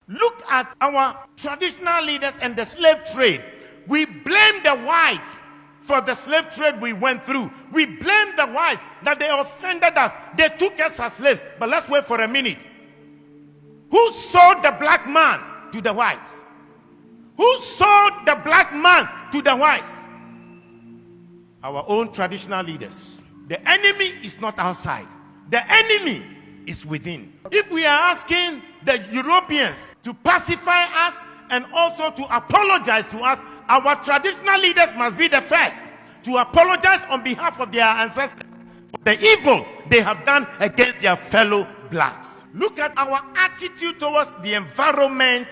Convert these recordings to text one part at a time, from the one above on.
Look at our traditional leaders and the slave trade. We blame the whites for the slave trade we went through. We blame the whites that they offended us. They took us as slaves. But let's wait for a minute. Who sold the black man to the whites? Who sold the black man to the whites? Our own traditional leaders. The enemy is not outside. The enemy is within. If we are asking the Europeans to pacify us and also to apologize to us, our traditional leaders must be the first to apologize on behalf of their ancestors for the evil they have done against their fellow blacks. Look at our attitude towards the environment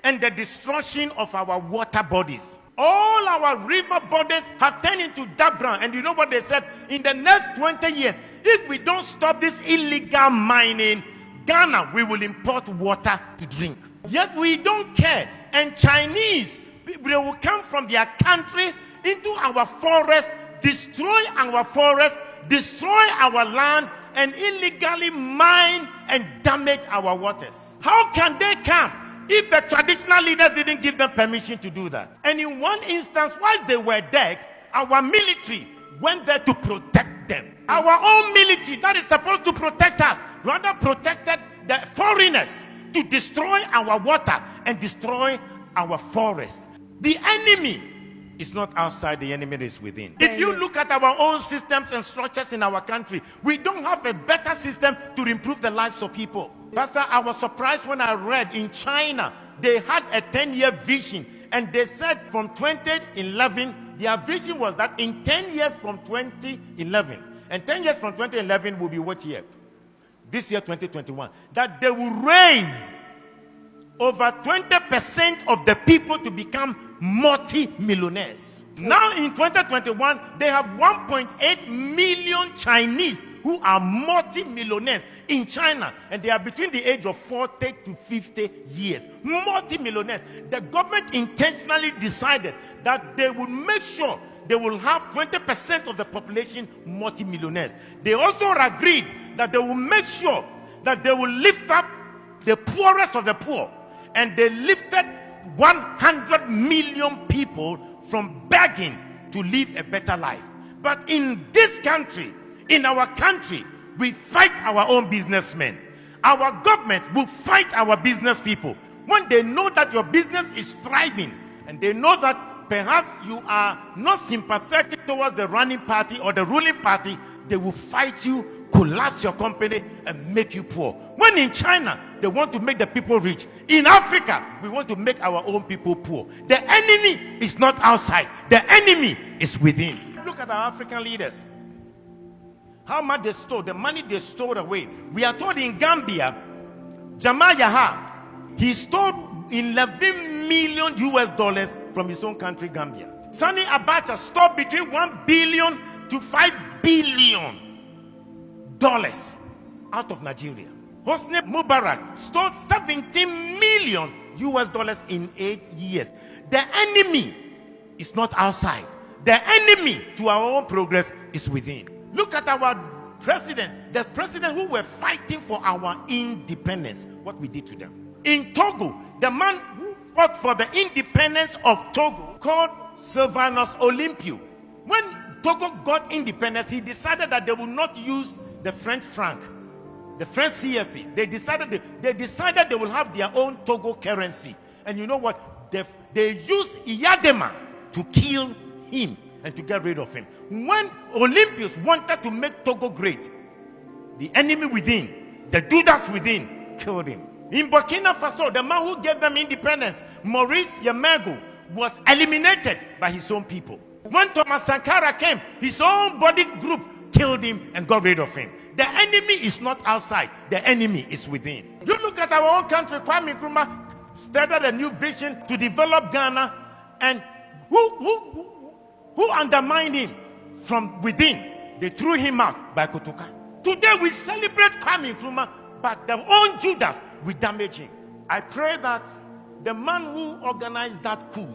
and the destruction of our water bodies. All our river bodies have turned into dark brown. And you know what they said? In the next 20 years, if we don't stop this illegal mining, Ghana, we will import water to drink. Yet we don't care. And Chinese, they will come from their country into our forest, destroy our forest, destroy our land, and illegally mine and damage our waters. How can they come if the traditional leaders didn't give them permission to do that? And in one instance, whilst they were there, our military went there to protect them. Our own military that is supposed to protect us rather protected the foreigners to destroy our water and destroy our forest. The enemy is not outside, the enemy is within. If you look at our own systems and structures in our country, we don't have a better system to improve the lives of people. Pastor, I was surprised when I read in China, they had a 10-year vision, and they said from 2011, their vision was that in 10 years from 2011, and 10 years from 2011 will be what year? This year, 2021. That they will raise over 20% of the people to become multi-millionaires. Now in 2021, they have 1.8 million Chinese who are multi-millionaires in China. And they are between the age of 40 to 50 years. Multi-millionaires. The government intentionally decided that they will make sure they will have 20% of the population multi-millionaires. They also agreed that they will make sure that they will lift up the poorest of the poor. And they lifted 100 million people from begging to live a better life. But in this country, in our country, we fight our own businessmen. Our government will fight our business people. When they know that your business is thriving, and they know that perhaps you are not sympathetic towards the running party or the ruling party, they will fight you, collapse your company, and make you poor. When in China, they want to make the people rich. In Africa, we want to make our own people poor. The enemy is not outside. The enemy is within. Look at our African leaders. How much they stole, the money they stole away. We are told in Gambia, Jamal Yaha, he stole 11 million US dollars from his own country, Gambia. Sani Abacha stole between 1 billion to 5 billion dollars out of Nigeria. Hosni Mubarak stole 17 million US dollars in 8 years. The enemy is not outside. The enemy to our own progress is within. Look at our presidents, the presidents who were fighting for our independence, what we did to them. In Togo, the man who fought for the independence of Togo, called Sylvanus Olympio, when Togo got independence, he decided that they would not use the French franc, the French CFA. They decided they will have their own Togo currency. And you know what? They used Iyadema to kill him and to get rid of him. When Olympians wanted to make Togo great, the enemy within, the Judas within, killed him. In Burkina Faso, the man who gave them independence, Maurice Yamego, was eliminated by his own people. When Thomas Sankara came, his own body group killed him and got rid of him. The enemy is not outside. The enemy is within. You look at our own country, Kwame Nkrumah started a new vision to develop Ghana, and who undermined him from within? They threw him out by Kotoka. Today we celebrate Kwame Nkrumah, but their own Judas will damage him. I pray that the man who organized that coup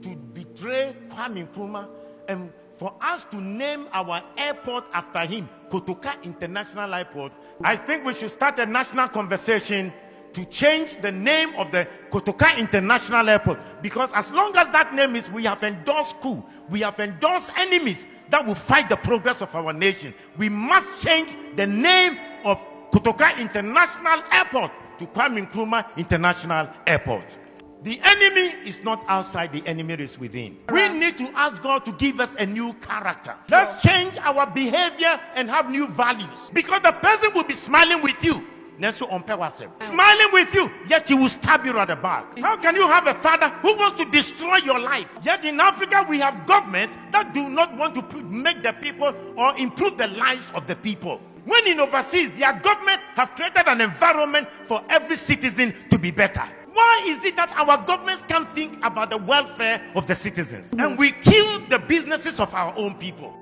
to betray Kwame Nkrumah, and for us to name our airport after him, Kotoka International Airport, I think we should start a national conversation to change the name of the Kotoka International Airport, because as long as that name is, we have endorsed coup, we have endorsed enemies that will fight the progress of our nation. We must change the name of Kotoka International Airport to Kwame Nkrumah International Airport. The enemy is not outside, the enemy is within. We need to ask God to give us a new character. Let's change our behavior and have new values, because the person will be smiling with you, smiling with you, yet he will stab you at the back. How can you have a father who wants to destroy your life? Yet in Africa we have governments that do not want to make the people or improve the lives of the people. When in overseas, their governments have created an environment for every citizen to be better. Why is it that our governments can't think about the welfare of the citizens? And we kill the businesses of our own people?